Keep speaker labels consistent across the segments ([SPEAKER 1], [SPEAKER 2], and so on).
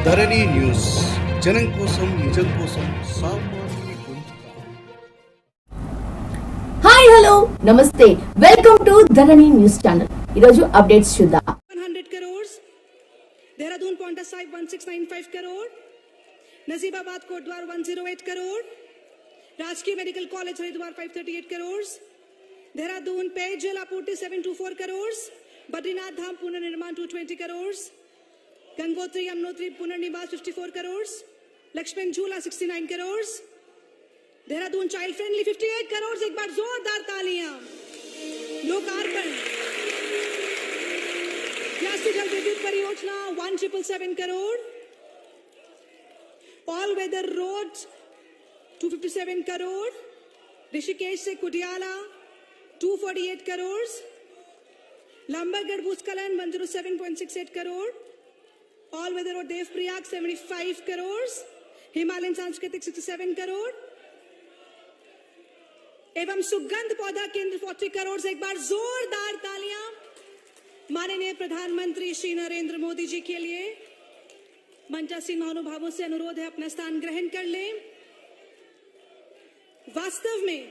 [SPEAKER 1] ధరణి news జనం కోసం నిజం కోసం సామాన్య గొంతుక.
[SPEAKER 2] హాయ్ హలో నమస్తే welcome to Dharani news channel. ఈరోజు అప్డేట్స్ చూద్దాం.
[SPEAKER 3] 100 crores, देहरादून पॉन्टा साहिब 1695 करोड़, नजीबाबाद कोटद्वार 108 करोड़, राजकीय मेडिकल कॉलेज हरिद्वार 538 करोड़, देहरादून पेयजल आपूर्ति 724 करोड़, बद्रीनाथ धाम पुनर्निर्माण 220 करोड़, गंगोत्री यमुनोत्री पुनर्निवास 54 करोड़, लक्ष्मण झूला 69 करोड़, देहरादून चाइल्ड फ्रेंडली 58 करोड़. एक बार जोरदार तालियां. लोकार्पण व्यासी जल विद्युत परियोजना 1777 crore, all weather road 257 crore, Rishikesh से कुटियाला 248 करोड़, लंबरगढ़ भूस्खलन 107.68 crore, all weather road Devprayag 75 crore, Himalayan सांस्कृतिक 67 करोड़ एवं सुगंध पौधा केंद्र 40 करोड़. से एक बार जोरदार तालियां माननीय प्रधानमंत्री श्री नरेंद्र मोदी जी के लिए. मंचासीन महानुभावों से अनुरोध है अपना स्थान ग्रहण कर लें. वास्तव में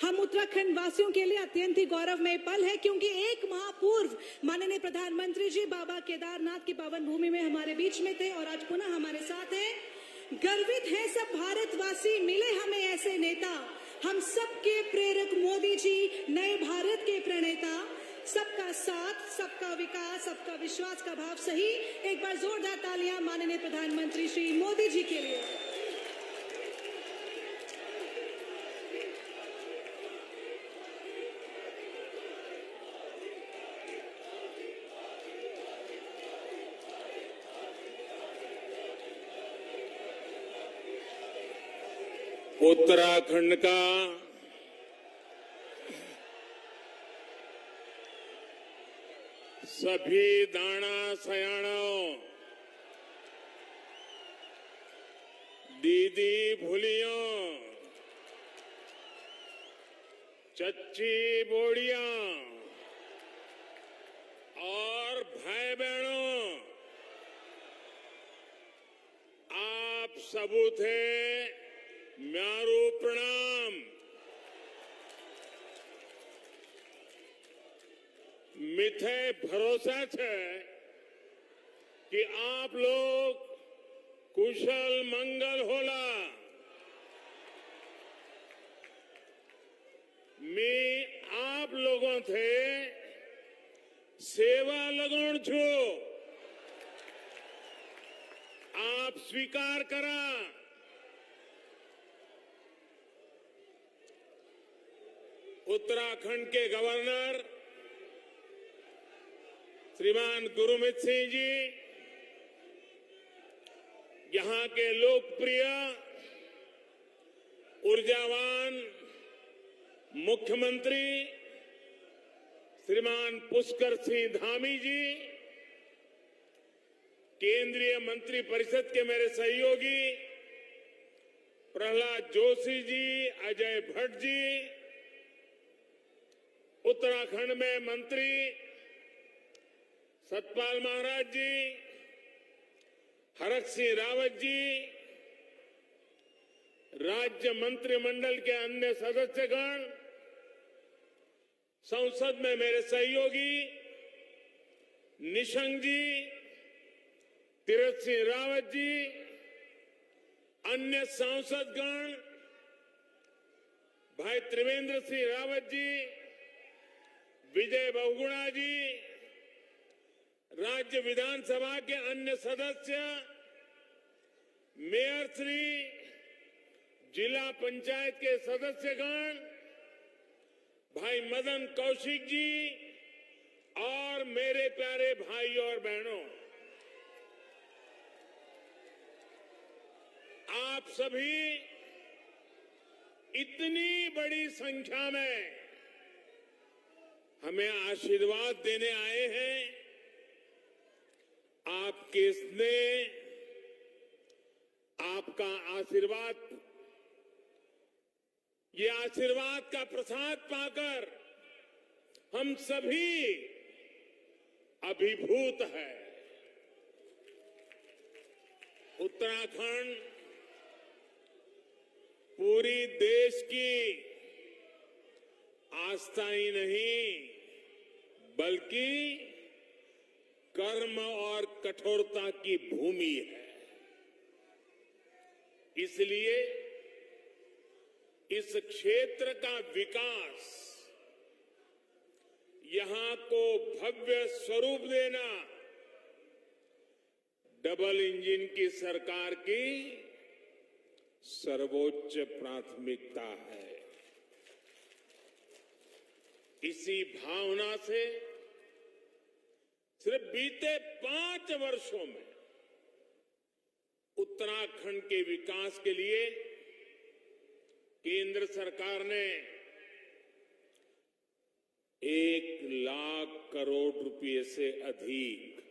[SPEAKER 3] हम उत्तराखंड वासियों के लिए अत्यंत ही गौरवमय पल है, क्योंकि एक माह पूर्व माननीय प्रधानमंत्री जी बाबा केदारनाथ की पावन भूमि में हमारे बीच में थे और आज पुनः हमारे साथ हैं. गर्वित हैं सब भारतवासी, मिले हमें ऐसे नेता, हम सबके प्रेरक मोदी जी, नए भारत के प्रणेता. सबका साथ, सबका विकास, सबका विश्वास का भाव सही. एक बार जोरदार तालियां माननीय प्रधानमंत्री श्री मोदी जी के लिए.
[SPEAKER 4] उत्तराखंड का सभी दाना सयाणों, दीदी भूलियों, चच्ची बोड़ियां और भाई बहनों, आप सबू थे म्यारू प्रणाम. मिथे भरोसा है कि आप लोग कुशल मंगल होला. मैं आप लोगों थे सेवा लगन छो. आप स्वीकार करा. उत्तराखंड के गवर्नर श्रीमान गुरमीत सिंह जी, यहां के लोकप्रिय ऊर्जावान मुख्यमंत्री श्रीमान पुष्कर सिंह धामी जी, केंद्रीय मंत्री परिषद के मेरे सहयोगी प्रहलाद जोशी जी, अजय भट्ट जी, उत्तराखंड में मंत्री सतपाल महाराज जी, हरक सिंह रावत जी, राज्य मंत्रिमंडल के अन्य सदस्यगण, संसद में मेरे सहयोगी निशंक जी, तीरथ सिंह रावत जी, अन्य सांसदगण, भाई त्रिवेंद्र सिंह रावत जी, विजय बहुगुणा जी, राज्य विधानसभा के अन्य सदस्य, मेयर श्री, जिला पंचायत के सदस्यगण, भाई मदन कौशिक जी और मेरे प्यारे भाई और बहनों, आप सभी इतनी बड़ी संख्या में हमें आशीर्वाद देने आए हैं. आपके स्नेह, आपका आशीर्वाद, ये आशीर्वाद का प्रसाद पाकर हम सभी अभिभूत है। उत्तराखंड पूरी देश की आस्था ही नहीं बल्कि कर्म और कठोरता की भूमि है। इसलिए इस क्षेत्र का विकास, यहां को भव्य स्वरूप देना डबल इंजन की सरकार की सर्वोच्च प्राथमिकता है। इसी भावना से सिर्फ बीते 5 वर्षों में उत्तराखंड के विकास के लिए केंद्र सरकार ने 1,00,000 करोड़ रुपए से अधिक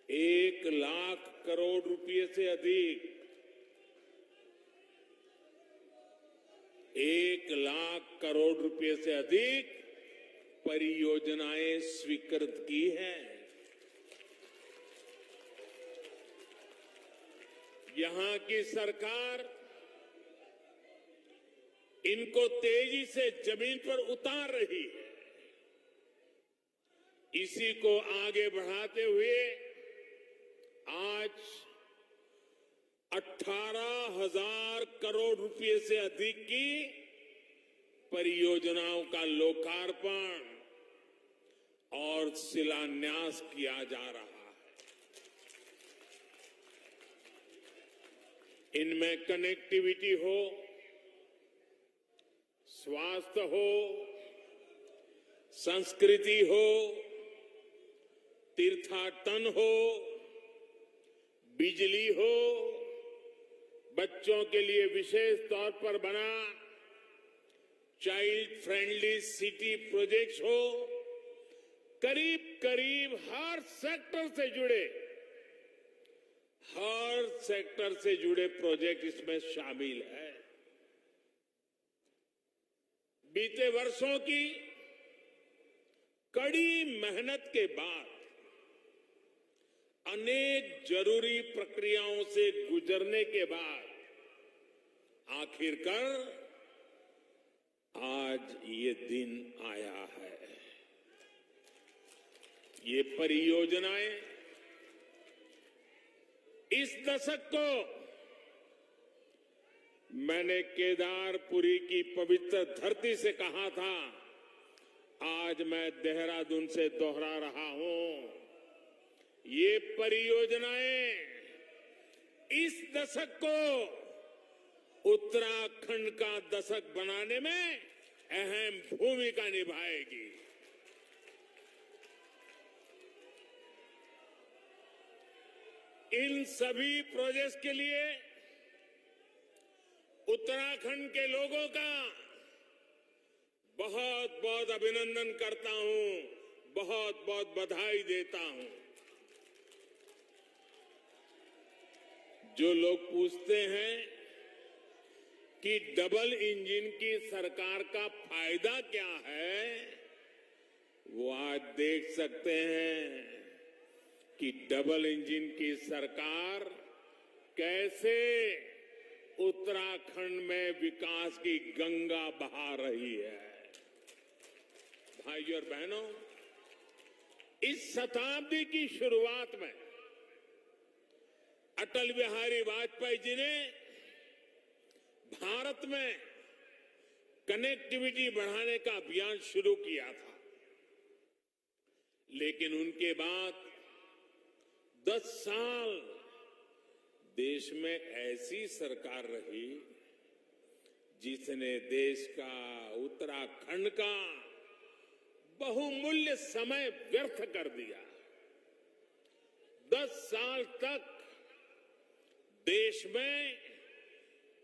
[SPEAKER 4] 1,00,000 करोड़ रुपए से अधिक 1,00,000 करोड़ रुपए से अधिक परियोजनाएं स्वीकृत की हैं। यहां की सरकार इनको तेजी से जमीन पर उतार रही है। इसी को आगे बढ़ाते हुए आज 18,000 करोड़ रुपए से अधिक की परियोजनाओं का लोकार्पण और शिलान्यास किया जा रहा है। इनमें कनेक्टिविटी हो, स्वास्थ्य हो, संस्कृति हो, तीर्थाटन हो, बिजली हो, बच्चों के लिए विशेष तौर पर बना चाइल्ड फ्रेंडली सिटी प्रोजेक्ट्स हो, करीब करीब हर सेक्टर से जुड़े प्रोजेक्ट इसमें शामिल है। बीते वर्षों की कड़ी मेहनत के बाद अनेक जरूरी प्रक्रियाओं से गुजरने के बाद आखिरकार आज ये दिन आया है। ये परियोजनाएं इस दशक को मैंने केदारपुरी की पवित्र धरती से कहा था, आज मैं देहरादून से दोहरा रहा हूं। ये परियोजनाएं इस दशक को उत्तराखंड का दशक बनाने में अहम भूमिका निभाएगी। इन सभी प्रोजेक्ट्स के लिए उत्तराखंड के लोगों का बहुत बहुत अभिनंदन करता हूं, बहुत बहुत बधाई देता हूं। जो लोग पूछते हैं कि डबल इंजन की सरकार का फायदा क्या है, वो आज देख सकते हैं कि डबल इंजन की सरकार कैसे उत्तराखंड में विकास की गंगा बहा रही है। भाइयों और बहनों, इस शताब्दी की शुरुआत में अटल बिहारी वाजपेयी जी ने भारत में कनेक्टिविटी बढ़ाने का अभियान शुरू किया था, लेकिन उनके बाद 10 साल देश में ऐसी सरकार रही जिसने देश का, उत्तराखंड का बहुमूल्य समय व्यर्थ कर दिया। 10 साल तक देश में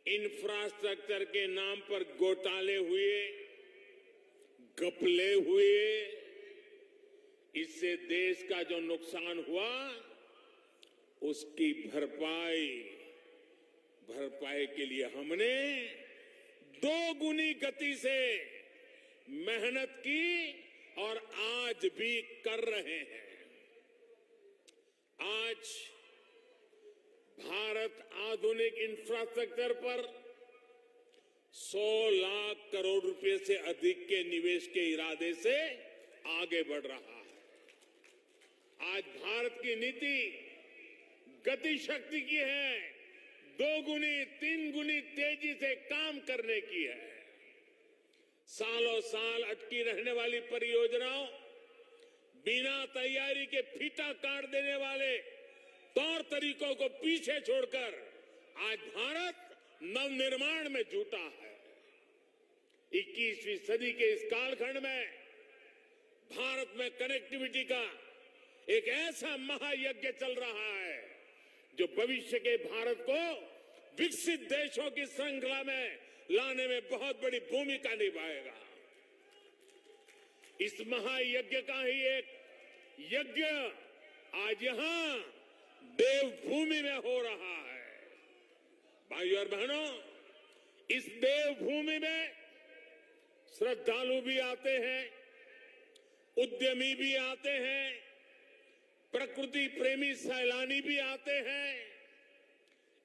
[SPEAKER 4] इंफ्रास्ट्रक्चर के नाम पर घोटाले हुए, घपले हुए। इससे देश का जो नुकसान हुआ उसकी भरपाई के लिए हमने 2 गुनी गति से मेहनत की और आज भी कर रहे हैं। आज भारत आधुनिक इंफ्रास्ट्रक्चर पर 100 लाख करोड़ रुपए से अधिक के निवेश के इरादे से आगे बढ़ रहा है। आज भारत की नीति गति शक्ति की है, 2 गुनी 3 गुनी तेजी से काम करने की है। सालों साल अटकी रहने वाली परियोजनाओं, बिना तैयारी के फीता काट देने वाले तौर तरीकों को पीछे छोड़कर आज भारत नवनिर्माण में जुटा है। 21वीं सदी के इस कालखंड में भारत में कनेक्टिविटी का एक ऐसा महायज्ञ चल रहा है जो भविष्य के भारत को विकसित देशों की श्रृंखला में लाने में बहुत बड़ी भूमिका निभाएगा। इस महायज्ञ का ही एक यज्ञ आज यहां देवभूमि में हो रहा है। भाइयों और बहनों, इस देवभूमि में श्रद्धालु भी आते हैं, उद्यमी भी आते हैं, प्रकृति प्रेमी सैलानी भी आते हैं।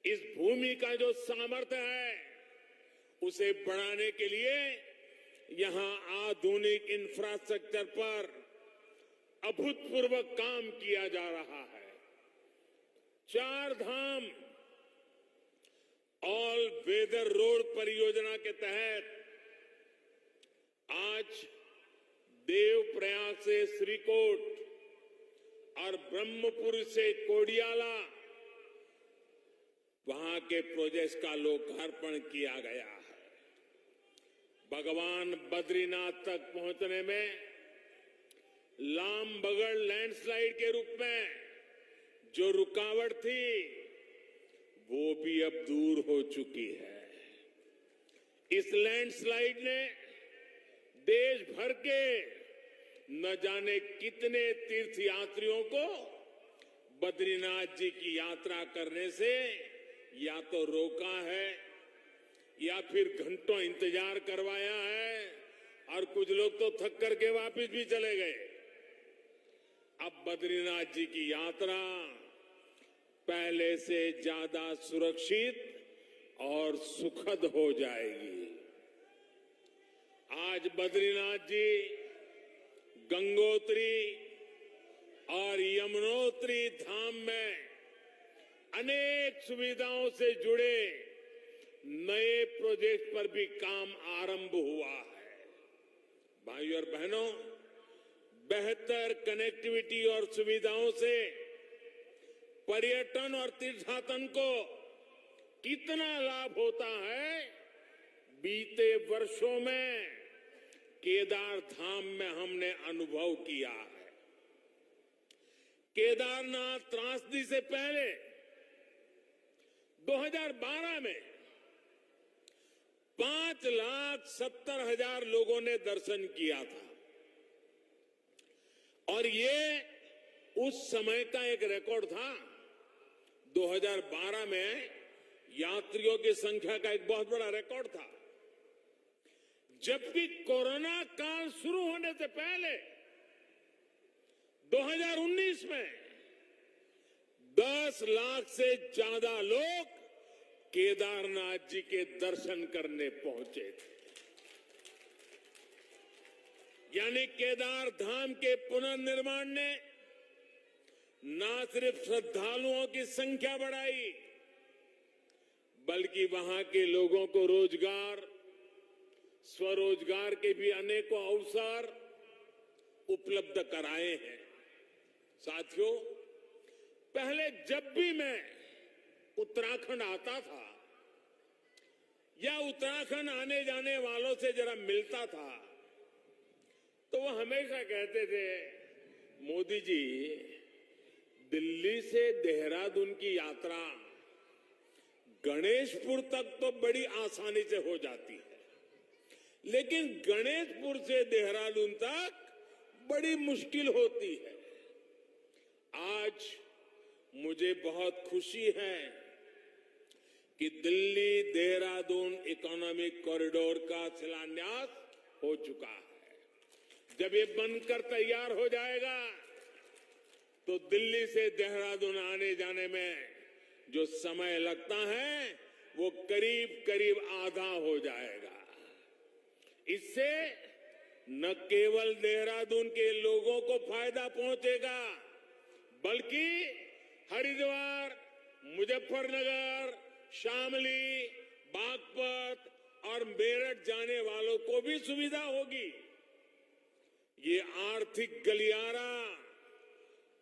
[SPEAKER 4] इस भूमि का जो सामर्थ्य है उसे बढ़ाने के लिए यहां आधुनिक इंफ्रास्ट्रक्चर पर अभूतपूर्व काम किया जा रहा है। 4 धाम ऑल वेदर रोड परियोजना के तहत आज देवप्रयाग से श्रीकोट और ब्रह्मपुर से कोडियाला वहां के प्रोजेक्ट का लोकार्पण किया गया है। भगवान बद्रीनाथ तक पहुंचने में लामबगड़ लैंडस्लाइड के रूप में जो रुकावट थी वो भी अब दूर हो चुकी है। इस लैंडस्लाइड ने देश भर के न जाने कितने तीर्थ यात्रियों को बद्रीनाथ जी की यात्रा करने से या तो रोका है या फिर घंटों इंतजार करवाया है और कुछ लोग तो थक करके वापस भी चले गए। अब बद्रीनाथ जी की यात्रा पहले से ज्यादा सुरक्षित और सुखद हो जाएगी। आज बद्रीनाथ जी गंगोत्री और यमुनोत्री धाम में अनेक सुविधाओं से जुड़े नए प्रोजेक्ट पर भी काम आरंभ हुआ है। भाइयों और बहनों, बेहतर कनेक्टिविटी और सुविधाओं से पर्यटन और तीर्थाटन को कितना लाभ होता है, बीते वर्षों में केदार धाम में हमने अनुभव किया है। केदारनाथ त्रासदी से पहले 2012 में 5,70,000 लोगों ने दर्शन किया था और ये उस समय का एक रिकॉर्ड था। 2012 में यात्रियों की संख्या का एक बहुत बड़ा रिकॉर्ड था, जबकि कोरोना काल शुरू होने से पहले 2019 में 10 लाख से ज्यादा लोग केदारनाथ जी के दर्शन करने पहुंचे थे। यानी केदार धाम के पुनर्निर्माण ने न सिर्फ श्रद्धालुओं की संख्या बढ़ाई, बल्कि वहां के लोगों को रोजगार, स्वरोजगार के भी अनेकों अवसर उपलब्ध कराए हैं। साथियों, पहले जब भी मैं उत्तराखंड आता था या उत्तराखंड आने जाने वालों से जरा मिलता था तो वो हमेशा कहते थे, मोदी जी, दिल्ली से देहरादून की यात्रा गणेशपुर तक तो बड़ी आसानी से हो जाती है, लेकिन गणेशपुर से देहरादून तक बड़ी मुश्किल होती है। आज मुझे बहुत खुशी है कि दिल्ली देहरादून इकोनॉमिक कॉरिडोर का शिलान्यास हो चुका है। जब ये बनकर तैयार हो जाएगा तो दिल्ली से देहरादून आने जाने में जो समय लगता है वो करीब करीब आधा हो जाएगा। इससे न केवल देहरादून के लोगों को फायदा पहुंचेगा, बल्कि हरिद्वार, मुजफ्फरनगर, शामली, बागपत और मेरठ जाने वालों को भी सुविधा होगी। ये आर्थिक गलियारा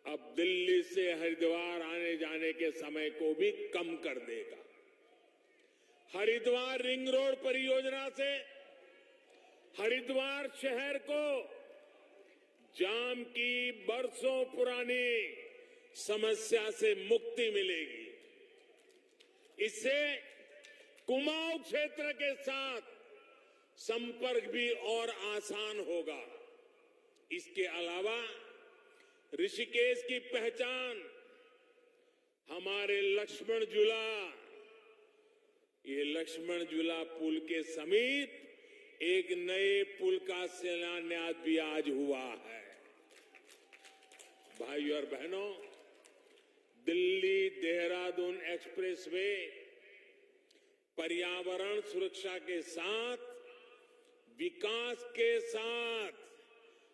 [SPEAKER 4] अब दिल्ली से हरिद्वार आने जाने के समय को भी कम कर देगा। हरिद्वार रिंग रोड परियोजना से हरिद्वार शहर को जाम की बरसों पुरानी समस्या से मुक्ति मिलेगी। इससे कुमाऊं क्षेत्र के साथ संपर्क भी और आसान होगा। इसके अलावा ऋषिकेश की पहचान हमारे लक्ष्मण झूला, ये लक्ष्मण झूला पुल के समीप एक नए पुल का शिलान्यास भी आज हुआ है। भाइयों और बहनों, दिल्ली देहरादून एक्सप्रेसवे पर्यावरण सुरक्षा के साथ विकास के साथ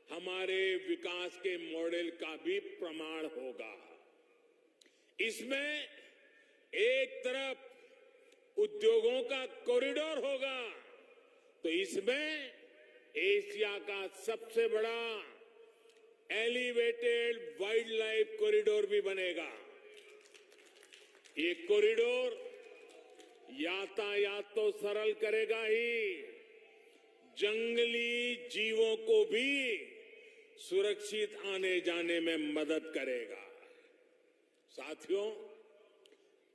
[SPEAKER 4] हमारे विकास के मॉडल का भी प्रमाण होगा। इसमें एक तरफ उद्योगों का कॉरिडोर होगा, तो इसमें एशिया का सबसे बड़ा एलिवेटेड वाइल्ड लाइफ कॉरिडोर भी बनेगा। ये कॉरिडोर यातायात तो सरल करेगा ही, जंगली जीवों को भी सुरक्षित आने जाने में मदद करेगा। साथियों,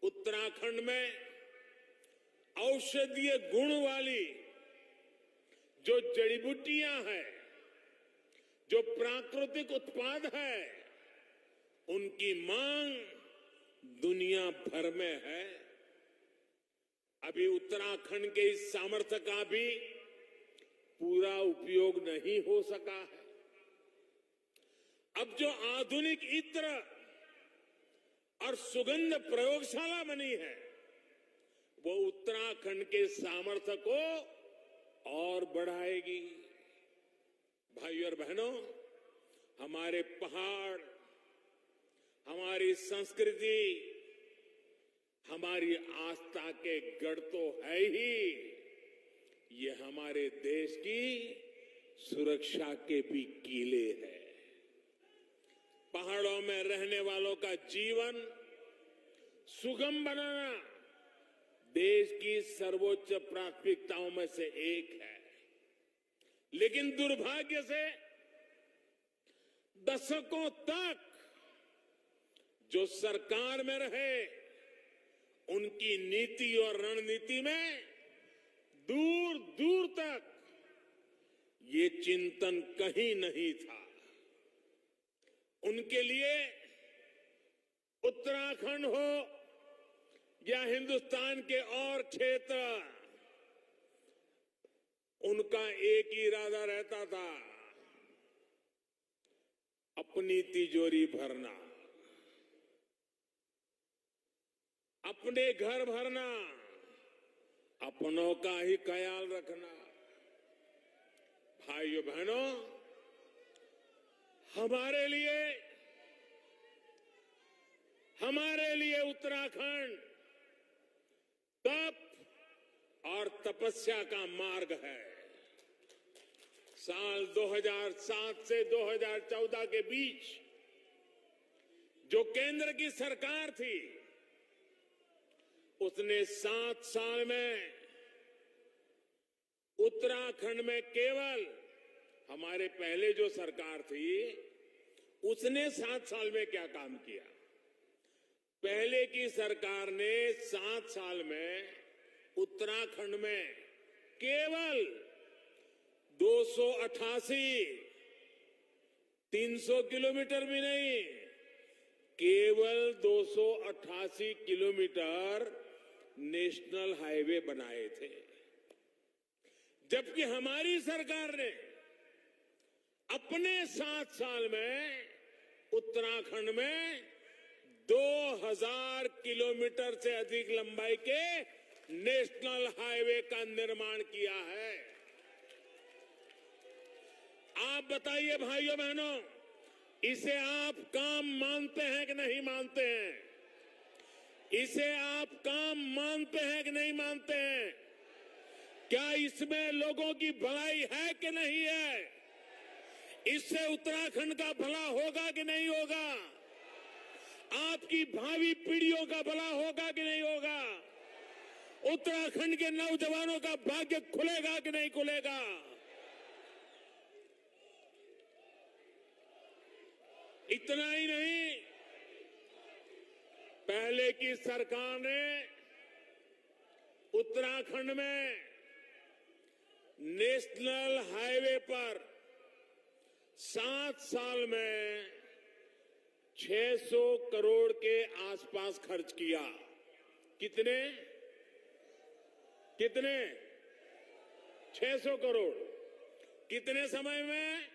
[SPEAKER 4] उत्तराखंड में औषधीय गुण वाली जो जड़ी बूटियां हैं, जो प्राकृतिक उत्पाद है, उनकी मांग दुनिया भर में है। अभी उत्तराखंड के इस सामर्थ्य का भी पूरा उपयोग नहीं हो सका है। अब जो आधुनिक इत्र और सुगंध प्रयोगशाला बनी है, वो उत्तराखंड के सामर्थ्य को और बढ़ाएगी। भाइयों और बहनों, हमारे पहाड़, हमारी संस्कृति, हमारी आस्था के गढ़ तो है ही, ये हमारे देश की सुरक्षा के भी कीले हैं। पहाड़ों में रहने वालों का जीवन सुगम बनाना देश की सर्वोच्च प्राथमिकताओं में से एक है। लेकिन दुर्भाग्य से दशकों तक जो सरकार में रहे, उनकी नीति और रणनीति में दूर दूर तक ये चिंतन कहीं नहीं था। उनके लिए उत्तराखंड हो या हिंदुस्तान के और क्षेत्र, उनका एक ही इरादा रहता था, अपनी तिजोरी भरना, अपने घर भरना, अपनों का ही ख्याल रखना। भाइयों बहनों, हमारे लिए उत्तराखंड तप और तपस्या का मार्ग है। साल 2007 से 2014 के बीच जो केंद्र की सरकार थी, उसने 7 साल में उत्तराखंड में केवल, हमारे पहले जो सरकार थी उसने 7 साल में क्या काम किया? पहले की सरकार ने 7 साल में उत्तराखंड में केवल 288, 300 किलोमीटर भी नहीं, केवल 288 किलोमीटर नेशनल हाईवे बनाए थे। जबकि हमारी सरकार ने अपने 7 साल में उत्तराखंड में 2000 किलोमीटर से अधिक लंबाई के नेशनल हाईवे का निर्माण किया है। आप बताइए भाइयों बहनों, इसे आप काम मानते हैं कि नहीं मानते हैं? इसे आप काम मानते हैं कि नहीं मानते हैं? क्या इसमें लोगों की भलाई है कि नहीं है? इससे उत्तराखंड का भला होगा कि नहीं होगा? आपकी भावी पीढ़ियों का भला होगा कि नहीं होगा? उत्तराखंड के नौजवानों का भाग्य खुलेगा कि नहीं खुलेगा? इतना ही नहीं, पहले की सरकार ने उत्तराखंड में नेशनल हाईवे पर 7 साल में 600 करोड़ के आसपास खर्च किया। कितने 600 करोड़। कितने समय में?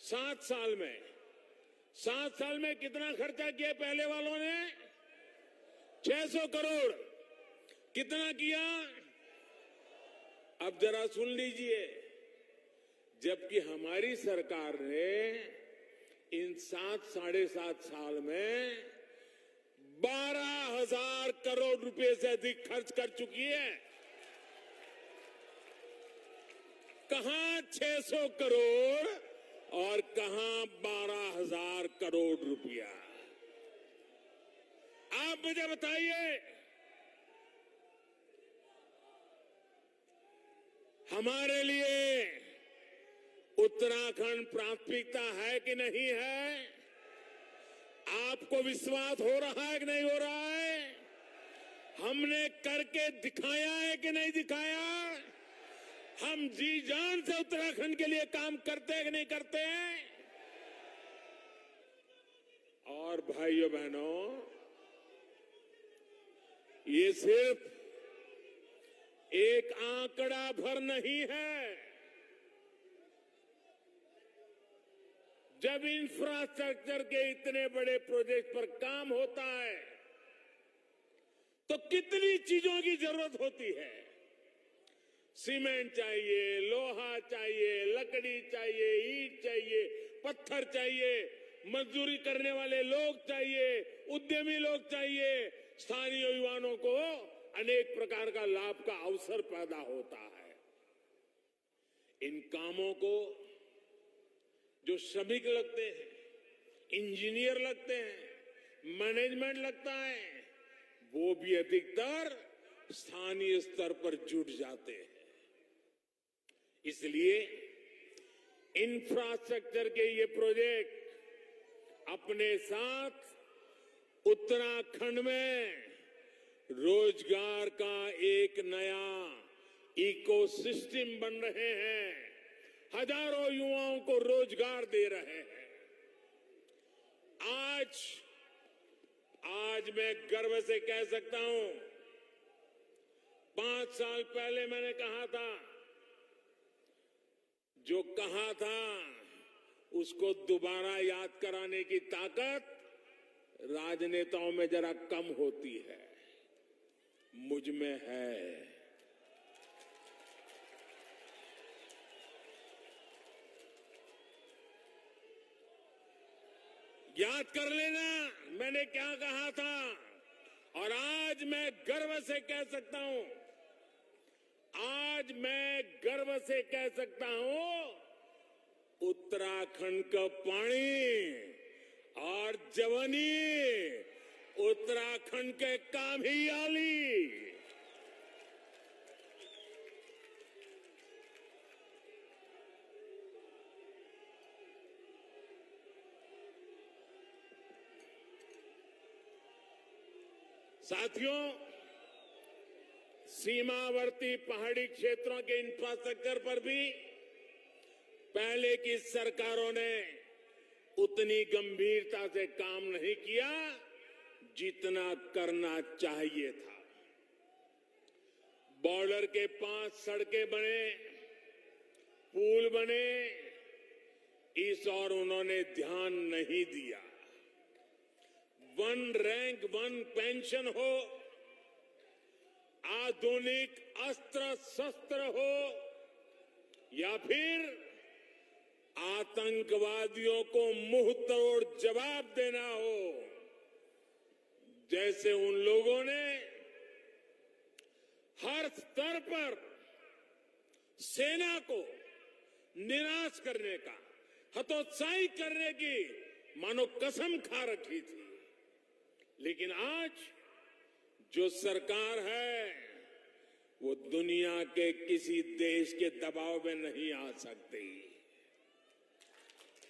[SPEAKER 4] 7 साल में। 7 साल में कितना खर्चा किया पहले वालों ने? 600 करोड़। कितना किया? अब जरा सुन लीजिए, जबकि हमारी सरकार ने इन 7-7.5 साल में 12,000 करोड़ रुपए से अधिक खर्च कर चुकी है। कहां 600 करोड़ और कहां 12,000 करोड़ रुपया? आप मुझे बताइए, हमारे लिए उत्तराखंड प्राथमिकता है कि नहीं है? आपको विश्वास हो रहा है कि नहीं हो रहा है? हमने करके दिखाया है कि नहीं दिखाया? हम जी जान से उत्तराखंड के लिए काम करते हैं कि नहीं करते हैं? और भाइयों बहनों, ये सिर्फ एक आंकड़ा भर नहीं है। जब इंफ्रास्ट्रक्चर के इतने बड़े प्रोजेक्ट पर काम होता है तो कितनी चीजों की जरूरत होती है। सीमेंट चाहिए, लोहा चाहिए, लकड़ी चाहिए, ईंट चाहिए, पत्थर चाहिए, मजदूरी करने वाले लोग चाहिए, उद्यमी लोग चाहिए, स्थानीय युवाओं को अनेक प्रकार का लाभ का अवसर पैदा होता है। इन कामों को जो श्रमिक लगते हैं, इंजीनियर लगते हैं, मैनेजमेंट लगता है, वो भी अधिकतर स्थानीय स्तर पर जुट जाते हैं। इसलिए इंफ्रास्ट्रक्चर के ये प्रोजेक्ट अपने साथ उत्तराखंड में रोजगार का एक नया इकोसिस्टम बन रहे हैं, हजारों युवाओं को रोजगार दे रहे हैं। आज मैं गर्व से कह सकता हूं, 5 साल पहले मैंने कहा था, जो कहा था उसको दोबारा याद कराने की ताकत राजनेताओं में जरा कम होती है, मुझ में है। याद कर लेना मैंने क्या कहा था, और आज मैं गर्व से कह सकता हूं, आज मैं गर्व से कह सकता हूं, उत्तराखंड का पानी और जवानी उत्तराखंड के काम ही आली। साथियों, सीमावर्ती पहाड़ी क्षेत्रों के इंफ्रास्ट्रक्चर पर भी पहले की सरकारों ने उतनी गंभीरता से काम नहीं किया जितना करना चाहिए था। बॉर्डर के पास सड़कें बने, पुल बने, इस और उन्होंने ध्यान नहीं दिया। वन रैंक वन पेंशन हो, आधुनिक अस्त्र शस्त्र हो या फिर आतंकवादियों को मुंह तोड़ जवाब देना हो, जैसे उन लोगों ने हर स्तर पर सेना को निराश करने का, हतोत्साहित करने की मानो कसम खा रखी थी। लेकिन आज जो सरकार है वो दुनिया के किसी देश के दबाव में नहीं आ सकती।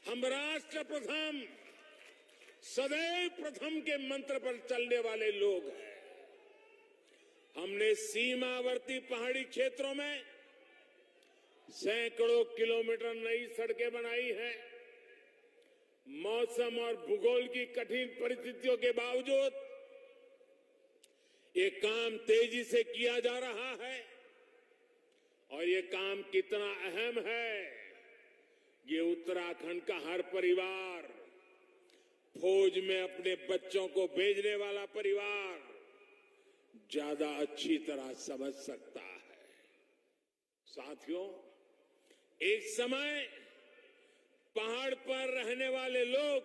[SPEAKER 4] हम राष्ट्र प्रथम, सदैव प्रथम के मंत्र पर चलने वाले लोग हैं। हमने सीमावर्ती पहाड़ी क्षेत्रों में सैकड़ों किलोमीटर नई सड़कें बनाई हैं। मौसम और भूगोल की कठिन परिस्थितियों के बावजूद ये काम तेजी से किया जा रहा है और ये काम कितना अहम है, ये उत्तराखंड का हर परिवार, फौज में अपने बच्चों को भेजने वाला परिवार ज्यादा अच्छी तरह समझ सकता है। साथियों, एक समय पहाड़ पर रहने वाले लोग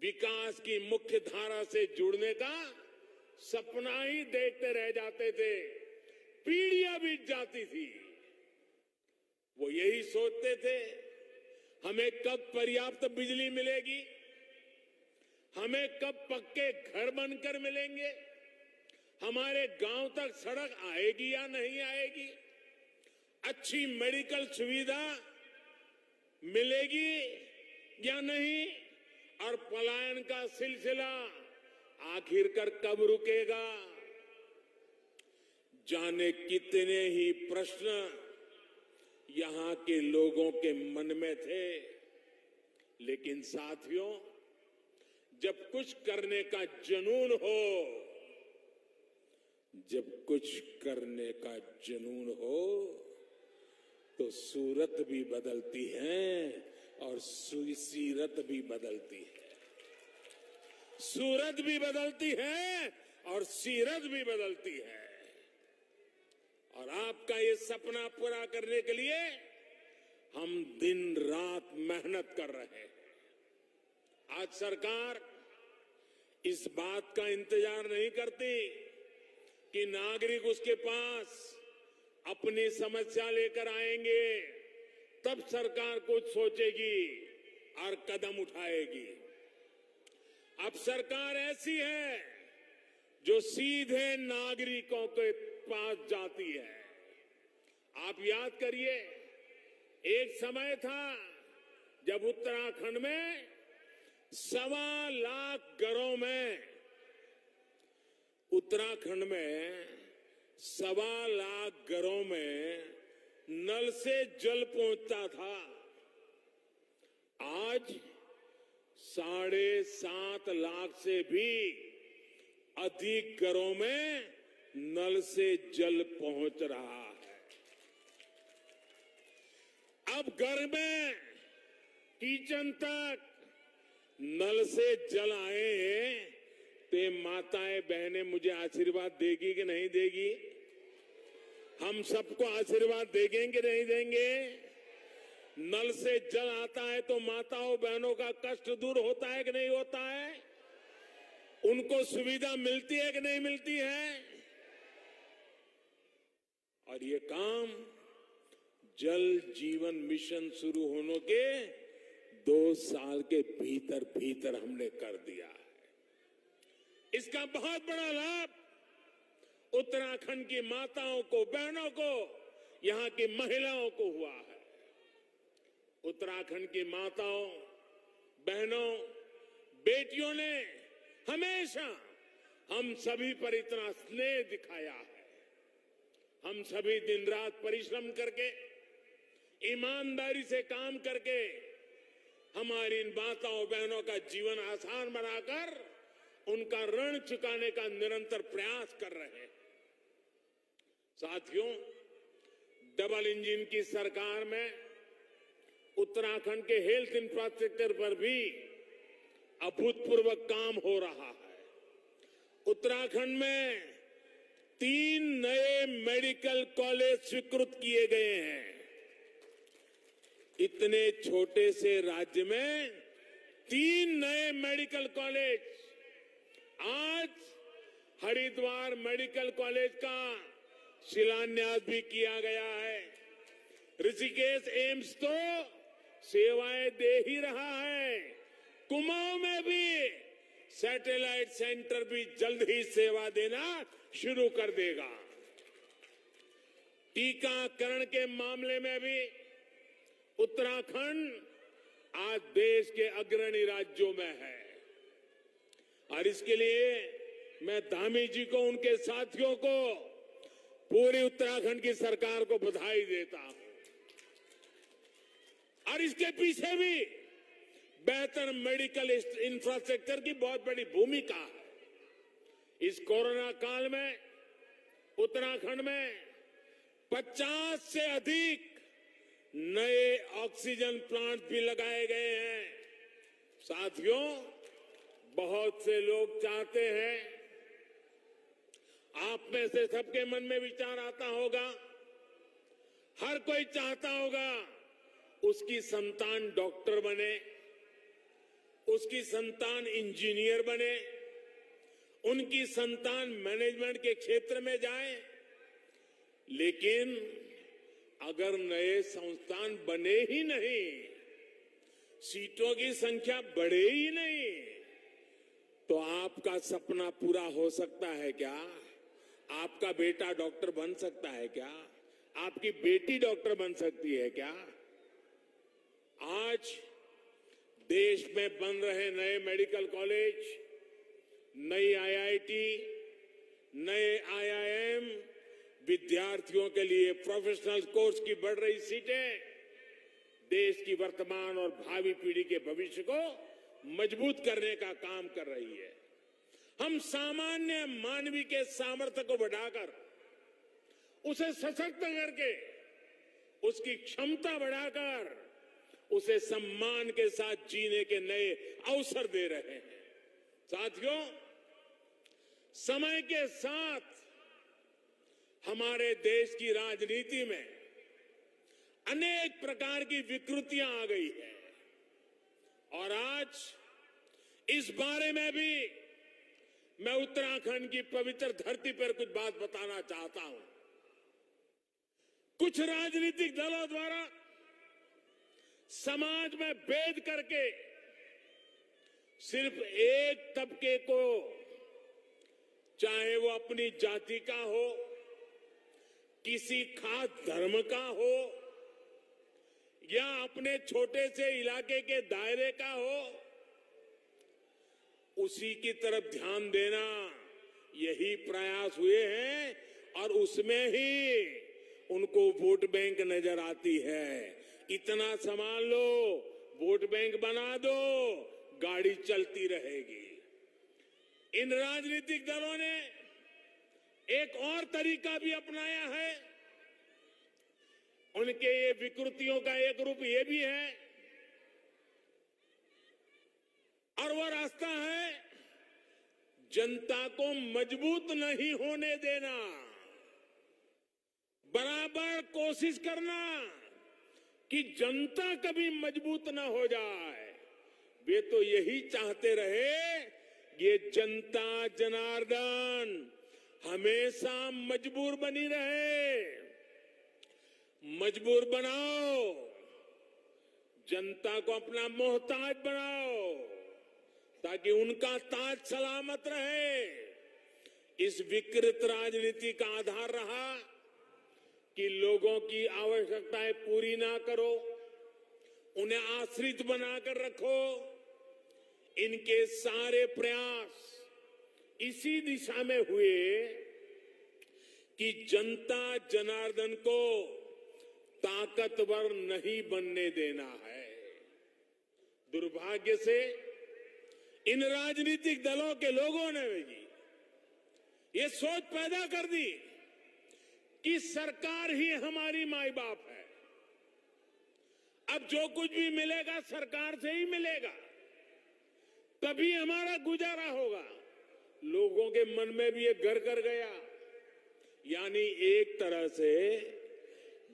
[SPEAKER 4] विकास की मुख्य धारा से जुड़ने का सपना ही देखते रह जाते थे। पीढ़ियां बीत जाती थी, वो यही सोचते थे हमें कब पर्याप्त बिजली मिलेगी, हमें कब पक्के घर बनकर मिलेंगे, हमारे गांव तक सड़क आएगी या नहीं आएगी, अच्छी मेडिकल सुविधा मिलेगी या नहीं, और पलायन का सिलसिला आखिरकार कब रुकेगा। जाने कितने ही प्रश्न यहां के लोगों के मन में थे। लेकिन साथियों, जब कुछ करने का जुनून हो, जब कुछ करने का जुनून हो तो सूरत भी बदलती है और सीरत भी बदलती है। सूरत भी बदलती है और सीरत भी बदलती है। और आपका ये सपना पूरा करने के लिए हम दिन रात मेहनत कर रहे हैं। आज सरकार इस बात का इंतजार नहीं करती कि नागरिक उसके पास अपनी समस्या लेकर आएंगे, तब सरकार कुछ सोचेगी और कदम उठाएगी। अब सरकार ऐसी है जो सीधे नागरिकों के पास जाती है। आप याद करिए, एक समय था जब उत्तराखंड में 1.25 लाख घरों में, उत्तराखंड में 1.25 लाख घरों में नल से जल पहुंचता था। आज 7.5 लाख से भी अधिक घरों में नल से जल पहुंच रहा है। अब घर में किचन तक नल से जल आए तो माताएं बहनें मुझे आशीर्वाद देगी कि नहीं देगी? हम सबको आशीर्वाद देंगे कि नहीं देंगे? नल से जल आता है तो माताओं बहनों का कष्ट दूर होता है कि नहीं होता है? उनको सुविधा मिलती है कि नहीं मिलती है? और ये काम जल जीवन मिशन शुरू होने के 2 साल के भीतर भीतर हमने कर दिया है। इसका बहुत बड़ा लाभ उत्तराखंड की माताओं को, बहनों को, यहां की महिलाओं को हुआ है। उत्तराखंड की माताओं, बहनों, बेटियों ने हमेशा हम सभी पर इतना स्नेह दिखाया है। हम सभी दिन रात परिश्रम करके, ईमानदारी से काम करके हमारी इन माताओं बहनों का जीवन आसान बनाकर उनका ऋण चुकाने का निरंतर प्रयास कर रहे हैं। साथियों, डबल इंजन की सरकार में उत्तराखंड के हेल्थ इंफ्रास्ट्रक्चर पर भी अभूतपूर्व काम हो रहा है। उत्तराखंड में 3 नए मेडिकल कॉलेज स्वीकृत किए गए हैं। इतने छोटे से राज्य में 3 नए मेडिकल कॉलेज। आज हरिद्वार मेडिकल कॉलेज का शिलान्यास भी किया गया है। ऋषिकेश एम्स तो सेवाएं दे ही रहा है। कुमाऊं में भी सैटेलाइट सेंटर भी जल्द ही सेवा देना शुरू कर देगा। टीकाकरण के मामले में भी उत्तराखंड आज देश के अग्रणी राज्यों में है और इसके लिए मैं धामी जी को, उनके साथियों को, पूरी उत्तराखंड की सरकार को बधाई देता हूं। और इसके पीछे भी बेहतर मेडिकल इंफ्रास्ट्रक्चर की बहुत बड़ी भूमिका है। इस कोरोना काल में उत्तराखंड में 50 से अधिक नए ऑक्सीजन प्लांट भी लगाए गए हैं। साथियों, बहुत से लोग चाहते हैं, आप में से सबके मन में विचार आता होगा, हर कोई चाहता होगा उसकी संतान डॉक्टर बने, उसकी संतान इंजीनियर बने, उनकी संतान मैनेजमेंट के क्षेत्र में जाए। लेकिन अगर नए संस्थान बने ही नहीं, सीटों की संख्या बढ़े ही नहीं, तो आपका सपना पूरा हो सकता है क्या? आपका बेटा डॉक्टर बन सकता है क्या? आपकी बेटी डॉक्टर बन सकती है क्या? आज देश में बन रहे नए मेडिकल कॉलेज, नई आईआईटी, नए आईआईएम, विद्यार्थियों के लिए प्रोफेशनल कोर्स की बढ़ रही सीटें देश की वर्तमान और भावी पीढ़ी के भविष्य को मजबूत करने का काम कर रही है। हम सामान्य मानवी के सामर्थ्य को बढ़ाकर, उसे सशक्त करके, उसकी क्षमता बढ़ाकर, उसे सम्मान के साथ जीने के नए अवसर दे रहे हैं। साथियों, समय के साथ हमारे देश की राजनीति में अनेक प्रकार की विकृतियां आ गई है और आज इस बारे में भी मैं उत्तराखंड की पवित्र धरती पर कुछ बात बताना चाहता हूं। कुछ राजनीतिक दलों द्वारा समाज में भेद करके सिर्फ एक तबके को, चाहे वो अपनी जाति का हो, किसी खास धर्म का हो या अपने छोटे से इलाके के दायरे का हो, उसी की तरफ ध्यान देना, यही प्रयास हुए हैं और उसमें ही उनको वोट बैंक नजर आती है। इतना संभाल लो, वोट बैंक बना दो, गाड़ी चलती रहेगी। इन राजनीतिक दलों ने एक और तरीका भी अपनाया है। उनके ये विकृतियों का एक रूप ये भी है और वो रास्ता है जनता को मजबूत नहीं होने देना, बराबर कोशिश करना कि जनता कभी मजबूत ना हो जाए। वे तो यही चाहते रहे, ये जनता जनार्दन हमेशा मजबूर बनी रहे। मजबूर बनाओ, जनता को अपना मोहताज बनाओ ताकि उनका ताज सलामत रहे। इस विकृत राजनीति का आधार रहा कि लोगों की आवश्यकताएं पूरी ना करो, उन्हें आश्रित बनाकर रखो। इनके सारे प्रयास इसी दिशा में हुए कि जनता जनार्दन को ताकतवर नहीं बनने देना है। दुर्भाग्य से इन राजनीतिक दलों के लोगों ने भी ये सोच पैदा कर दी कि सरकार ही हमारी माई बाप है, अब जो कुछ भी मिलेगा सरकार से ही मिलेगा। तभी हमारा गुजारा होगा। लोगों के मन में भी ये घर कर गया, यानी एक तरह से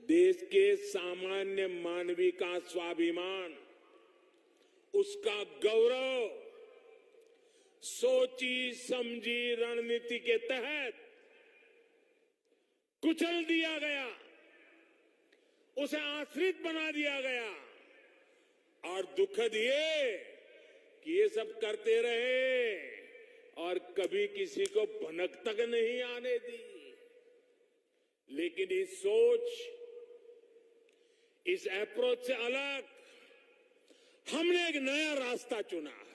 [SPEAKER 4] देश के सामान्य मानवी का स्वाभिमान, उसका गौरव सोची समझी रणनीति के तहत कुचल दिया गया, उसे आश्रित बना दिया गया। और दुखद ये कि ये सब करते रहे और कभी किसी को भनक तक नहीं आने दी। लेकिन इस सोच, इस अप्रोच से अलग हमने एक नया रास्ता चुना है।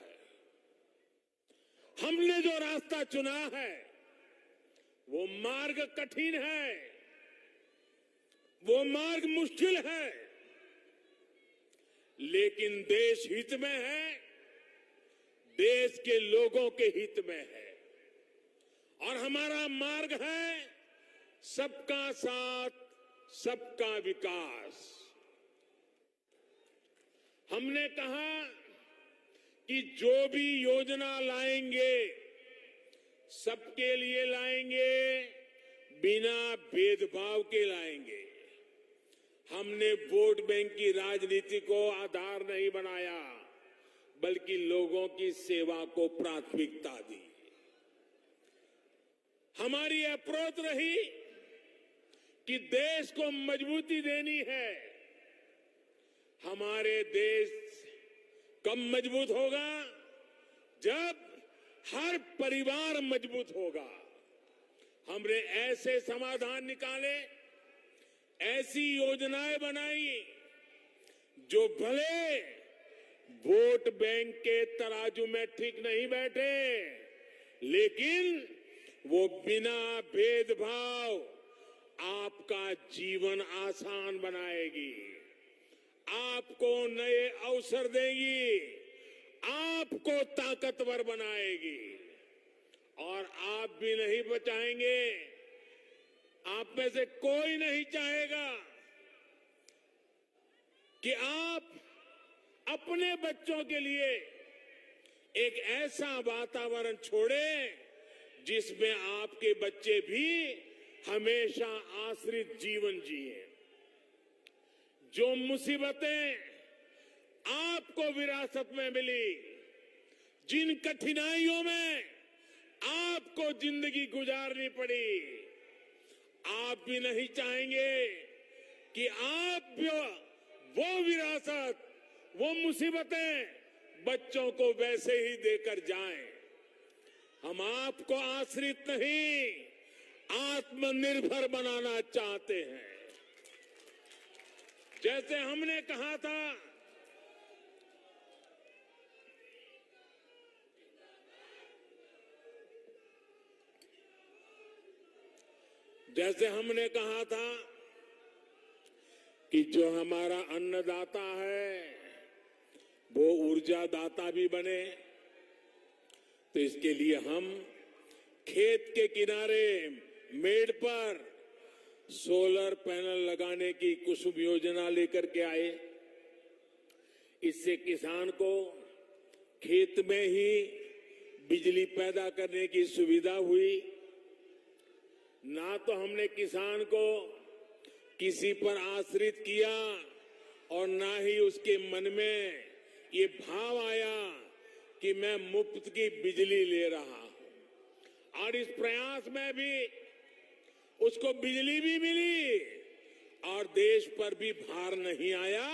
[SPEAKER 4] हमने जो रास्ता चुना है वो मार्ग कठिन है, वो मार्ग मुश्किल है, लेकिन देश हित में है, देश के लोगों के हित में है। और हमारा मार्ग है सबका साथ, सबका विकास। हमने कहा कि जो भी योजना लाएंगे सबके लिए लाएंगे, बिना भेदभाव के लाएंगे। हमने वोट बैंक की राजनीति को आधार नहीं बनाया, बल्कि लोगों की सेवा को प्राथमिकता दी। हमारी अप्रोच रही कि देश को मजबूती देनी है। हमारे देश कब मजबूत होगा? जब हर परिवार मजबूत होगा। हमने ऐसे समाधान निकाले, ऐसी योजनाएं बनाई जो भले वोट बैंक के तराजू में ठीक नहीं बैठे, लेकिन वो बिना भेदभाव आपका जीवन आसान बनाएगी, आपको नए अवसर देगी, आपको ताकतवर बनाएगी। और आप भी नहीं बचाएंगे, आप में से कोई नहीं चाहेगा कि आप अपने बच्चों के लिए एक ऐसा वातावरण छोड़ें जिसमें आपके बच्चे भी हमेशा आश्रित जीवन जिए। जो मुसीबतें आपको विरासत में मिली, जिन कठिनाइयों में आपको जिंदगी गुजारनी पड़ी, आप भी नहीं चाहेंगे कि आप वो विरासत, वो मुसीबतें बच्चों को वैसे ही देकर जाएं। हम आपको आश्रित नहीं, आत्मनिर्भर बनाना चाहते हैं। जैसे हमने कहा था, कि जो हमारा अन्नदाता है वो ऊर्जा दाता भी बने, तो इसके लिए हम खेत के किनारे मेड़ पर सोलर पैनल लगाने की कुसुम योजना लेकर के आए। इससे किसान को खेत में ही बिजली पैदा करने की सुविधा हुई। ना तो हमने किसान को किसी पर आश्रित किया और ना ही उसके मन में ये भाव आया कि मैं मुफ्त की बिजली ले रहा हूं। और इस प्रयास में भी उसको बिजली भी मिली और देश पर भी भार नहीं आया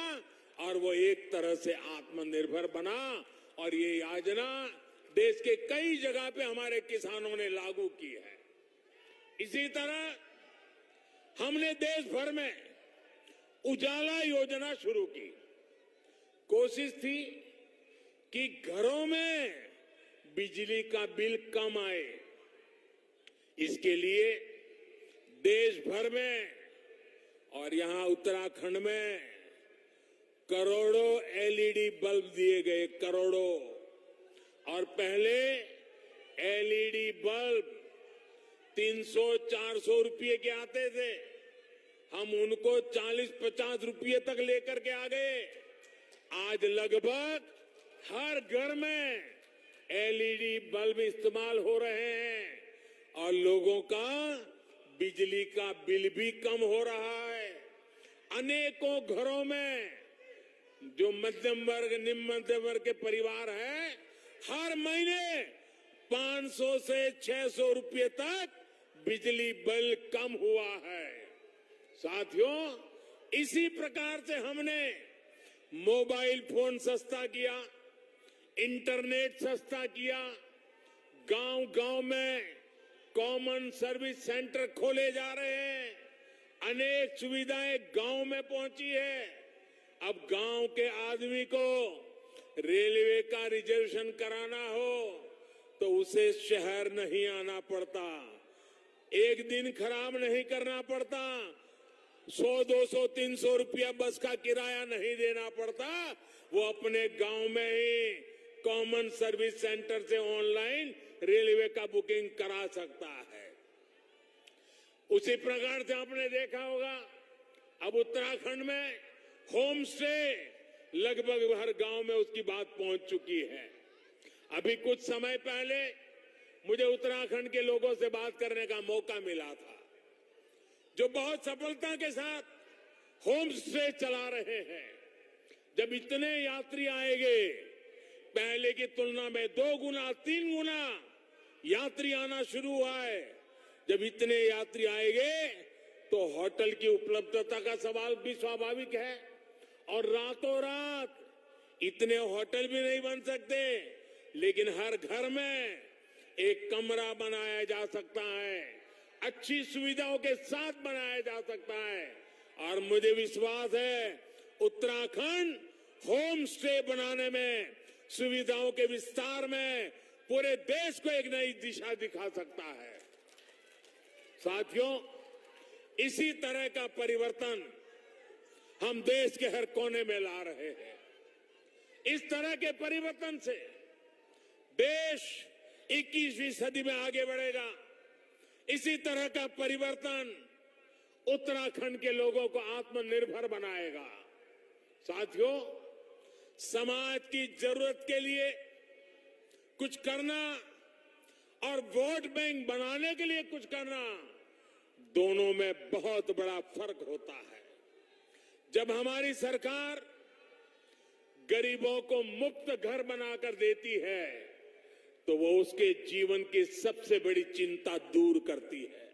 [SPEAKER 4] और वो एक तरह से आत्मनिर्भर बना। और ये योजना देश के कई जगह पे हमारे किसानों ने लागू की है। इसी तरह हमने देश भर में उजाला योजना शुरू की। कोशिश थी कि घरों में बिजली का बिल कम आए। इसके लिए देश भर में और यहां उत्तराखंड में करोड़ों एलईडी बल्ब दिए गए, करोड़ों। और पहले एलईडी बल्ब 300-400 रुपये के आते थे, हम उनको 40-50 रुपये तक लेकर के आ गए। आज लगभग हर घर में एलईडी बल्ब इस्तेमाल हो रहे हैं और लोगों का बिजली का बिल भी कम हो रहा है। अनेकों घरों में जो मध्यम वर्ग, निम्न मध्यम वर्ग के परिवार हैं, हर महीने 500 से 600 रुपये तक बिजली बिल कम हुआ है। साथियों, इसी प्रकार से हमने मोबाइल फोन सस्ता किया, इंटरनेट सस्ता किया, गांव-गांव में कॉमन सर्विस सेंटर खोले जा रहे हैं, अनेक सुविधाएं गांव में पहुंची है। अब गांव के आदमी को रेलवे का रिजर्वेशन कराना हो तो उसे शहर नहीं आना पड़ता, एक दिन खराब नहीं करना पड़ता, 100, 200, 300 रुपया बस का किराया नहीं देना पड़ता। वो अपने गांव में ही कॉमन सर्विस सेंटर से ऑनलाइन रेलवे का बुकिंग करा सकता है। उसी प्रकार से आपने देखा होगा, अब उत्तराखंड में होम स्टे लगभग हर गांव में उसकी बात पहुंच चुकी है। अभी कुछ समय पहले मुझे उत्तराखंड के लोगों से बात करने का मौका मिला था, जो बहुत सफलता के साथ होम स्टे चला रहे हैं। जब इतने यात्री आएंगे, पहले की तुलना में 2 गुना 3 गुना यात्री आना शुरू हुआ है। जब इतने यात्री आएंगे तो होटल की उपलब्धता का सवाल भी स्वाभाविक है, और रातों रात इतने होटल भी नहीं बन सकते, लेकिन हर घर में एक कमरा बनाया जा सकता है, अच्छी सुविधाओं के साथ बनाया जा सकता है। और मुझे विश्वास है उत्तराखंड होम स्टे बनाने में, सुविधाओं के विस्तार में पूरे देश को एक नई दिशा दिखा सकता है। साथियों, इसी तरह का परिवर्तन हम देश के हर कोने में ला रहे हैं। इस तरह के परिवर्तन से देश 21वीं सदी में आगे बढ़ेगा। इसी तरह का परिवर्तन उत्तराखंड के लोगों को आत्मनिर्भर बनाएगा। साथियों, समाज की जरूरत के लिए कुछ करना और वोट बैंक बनाने के लिए कुछ करना, दोनों में बहुत बड़ा फर्क होता है। जब हमारी सरकार गरीबों को मुफ्त घर बनाकर देती है तो वो उसके जीवन की सबसे बड़ी चिंता दूर करती है।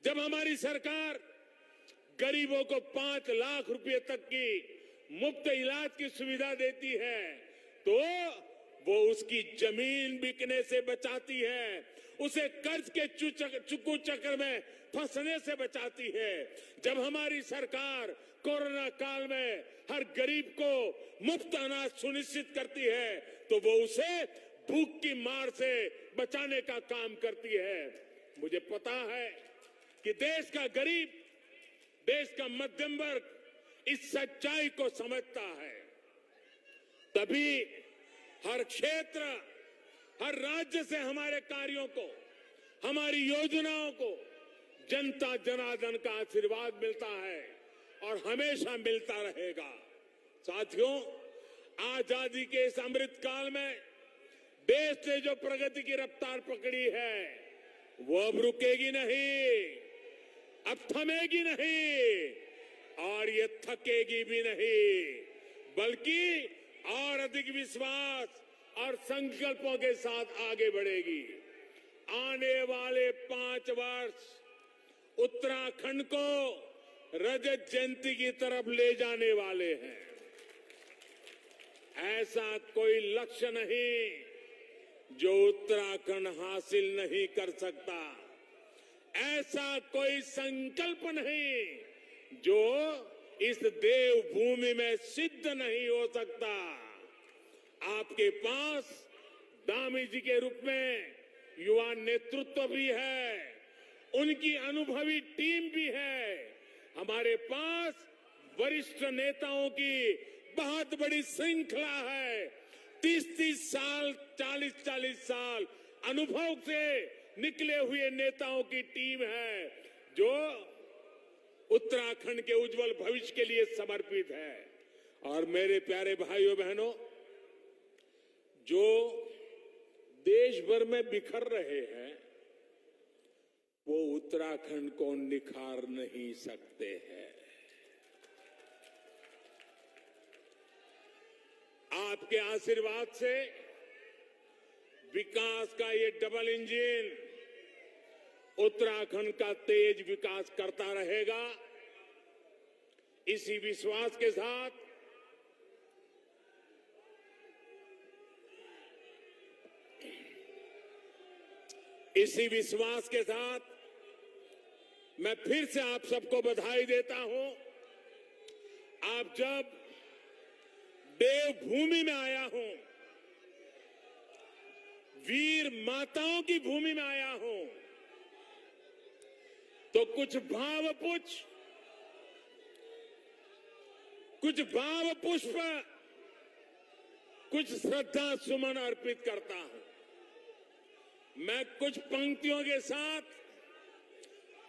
[SPEAKER 4] जब हमारी सरकार गरीबों को 5 लाख रुपए तक की मुफ्त इलाज की सुविधा देती है तो वो उसकी जमीन बिकने से बचाती है, उसे कर्ज के चुकू चक्र में फंसने से बचाती है। जब हमारी सरकार कोरोना काल में हर गरीब को मुफ्त अनाज सुनिश्चित करती है तो वो उसे भूख की मार से बचाने का काम करती है। मुझे पता है कि देश का गरीब, देश का मध्यम वर्ग इस सच्चाई को समझता है, तभी हर क्षेत्र, हर राज्य से हमारे कार्यों को, हमारी योजनाओं को जनता जनार्दन का आशीर्वाद मिलता है और हमेशा मिलता रहेगा। साथियों, आजादी के इस अमृत काल में देश ने जो प्रगति की रफ्तार पकड़ी है वो अब रुकेगी नहीं, अब थमेगी नहीं और ये थकेगी भी नहीं, बल्कि और अधिक विश्वास और संकल्पों के साथ आगे बढ़ेगी। आने वाले 5 वर्ष उत्तराखंड को रजत जयंती की तरफ ले जाने वाले हैं। ऐसा कोई लक्ष्य नहीं जो उत्तराखंड हासिल नहीं कर सकता, ऐसा कोई संकल्प नहीं जो इस देवभूमि में सिद्ध नहीं हो सकता। आपके पास दामी जी के रूप में युवा नेतृत्व भी है, उनकी अनुभवी टीम भी है, हमारे पास वरिष्ठ नेताओं की बहुत बड़ी श्रृंखला है। 30-30 साल, 40-40 साल अनुभव से निकले हुए नेताओं की टीम है जो उत्तराखंड के उज्जवल भविष्य के लिए समर्पित है। और मेरे प्यारे भाइयों बहनों, जो देश भर में बिखर रहे हैं, वो उत्तराखंड को निखार नहीं सकते हैं। आपके आशीर्वाद से विकास का ये डबल इंजन उत्तराखंड का तेज विकास करता रहेगा। इसी विश्वास के साथ मैं फिर से आप सबको बधाई देता हूं। आप जब देवभूमि में आया हूं, वीर माताओं की भूमि में आया हूं, तो कुछ भाव पुष्प, कुछ श्रद्धा सुमन अर्पित करता हूं। मैं कुछ पंक्तियों के साथ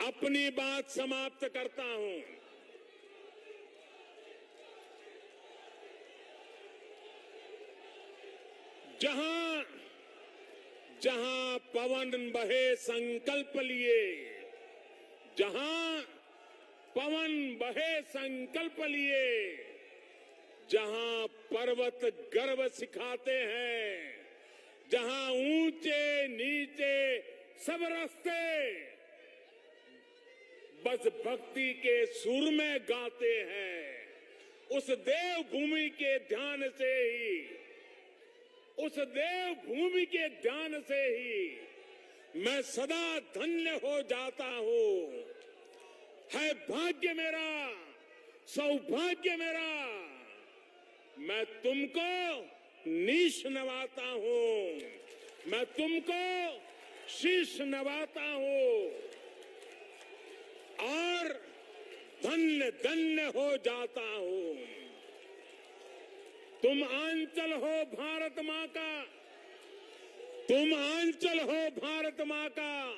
[SPEAKER 4] अपनी बात समाप्त करता हूं। जहां जहां पवन बहे संकल्प लिए, जहां पवन बहे संकल्प लिए, जहां पर्वत गर्व सिखाते हैं, जहां ऊंचे नीचे सब रास्ते बस भक्ति के सुर में गाते हैं, उस देवभूमि के ध्यान से ही, उस देवभूमि के ध्यान से ही मैं सदा धन्य हो जाता हूं। है भाग्य मेरा, सौभाग्य मेरा, मैं तुमको नीश नवाता हूं, मैं तुमको शीश नवाता हूं और धन्य धन्य हो जाता हूं। तुम आंचल हो भारत मां का, तुम आंचल हो भारत मां का,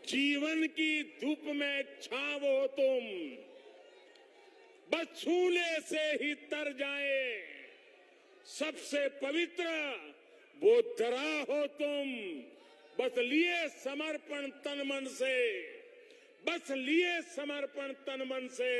[SPEAKER 4] जीवन की धूप में छाव हो तुम, बस छूने से ही तर जाए सबसे पवित्र वो धरा हो तुम, बस लिए समर्पण तन मन से, बस लिए समर्पण तन मन से।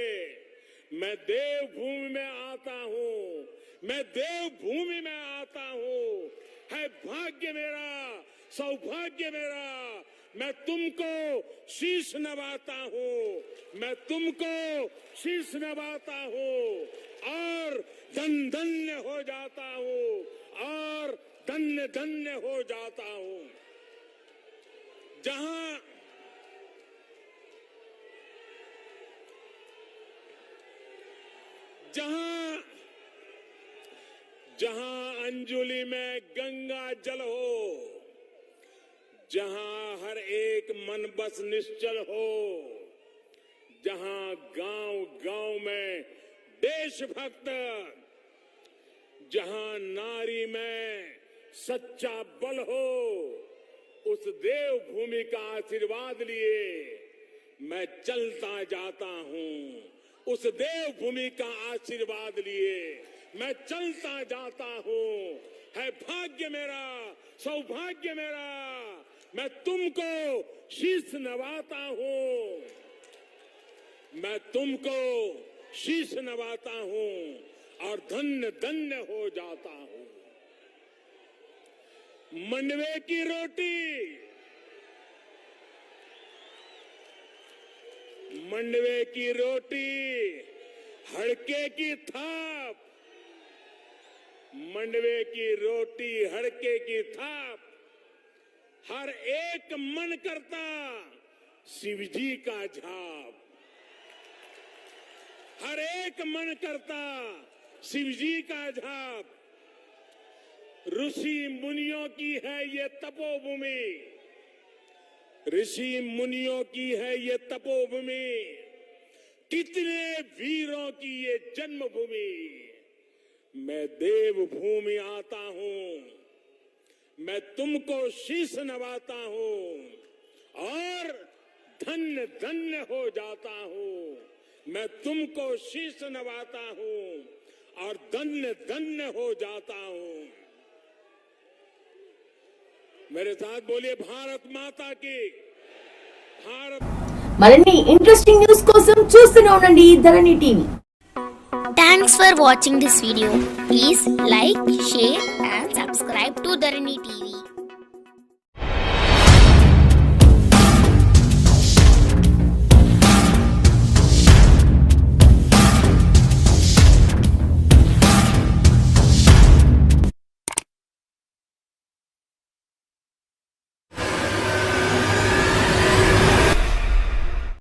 [SPEAKER 4] मैं देवभूमि में आता हूं, मैं देवभूमि में आता हूं। है भाग्य मेरा, सौभाग्य मेरा, मैं तुमको शीश नवाता हूं, मैं तुमको शीश नवाता हूं और धन्य हो जाता हूं, और धन्य धन्य हो जाता हूं। जहां अंजुलि में गंगा जल हो, जहां हर एक मन बस निश्चल हो, जहां गांव गांव में देशभक्त, जहां नारी में सच्चा बल हो, उस देवभूमि का आशीर्वाद लिए मैं चलता जाता हूं। उस देवभूमि का आशीर्वाद लिए मैं चलता जाता हूं। है भाग्य मेरा, सौभाग्य मेरा, मैं तुमको शीश नवाता हूं, मैं तुमको शीश नवाता हूं और धन्य धन्य हो जाता हूं। मंडवे की रोटी, मंडवे की रोटी, हड़के की थाप, मंडवे की रोटी, हड़के की थाप, हर एक मन करता शिवजी का झाप, हर एक मन करता शिवजी का झाप। ऋषि मुनियों की है ये तपोभूमि, ऋषि मुनियों की है ये तपोभूमि, कितने वीरों की ये जन्मभूमि। मैं देवभूमि आता हूं, मैं तुमको शीश नवाता हूं और धन्य धन्य हो जाता हूं। मैं तुमको शीश नवाता हूं और धन्य धन्य हो जाता हूं। मेरे साथ बोलिए भारत माता की। भारत
[SPEAKER 2] మరిన్ని ఇంట్రెస్టింగ్ న్యూస్ కోసం చూస్తూనే ఉండండి ధరణి TV.
[SPEAKER 5] Thanks for watching this video. Please like, share and subscribe to Dharani TV.